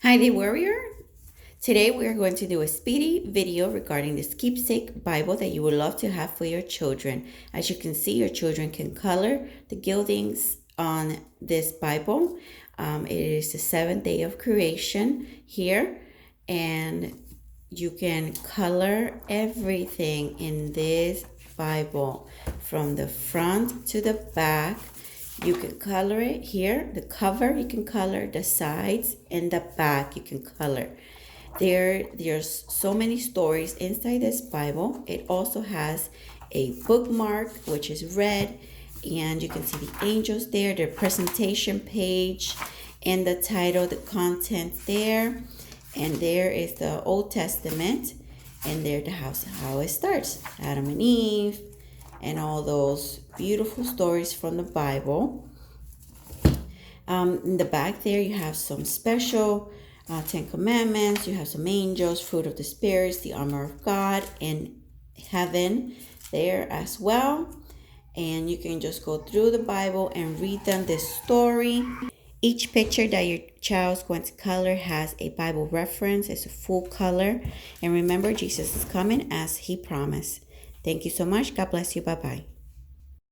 Hi there, warrior. Today we are going to do a speedy video regarding this Keepsake Bible that you would love to have for your children. As you can see, your children can color the gildings on this Bible. It is the seventh day of creation here, and you can color everything in this Bible from the front to the back. You can color it here, the cover you can color, the sides and the back you can color. There's so many stories inside this Bible. It also has a bookmark which is red, and you can see the angels there, their presentation page and the title, the content there. And there is the Old Testament, and there the house, how it starts, Adam and Eve, and all those beautiful stories from the Bible. In the back there, you have some special Ten Commandments. You have some angels, fruit of the spirits, the armor of God, and heaven there as well. And you can just go through the Bible and read them this story. Each picture that your child's going to color has a Bible reference. It's a full color. And remember, Jesus is coming as he promised. Thank you so much. God bless you. Bye-bye.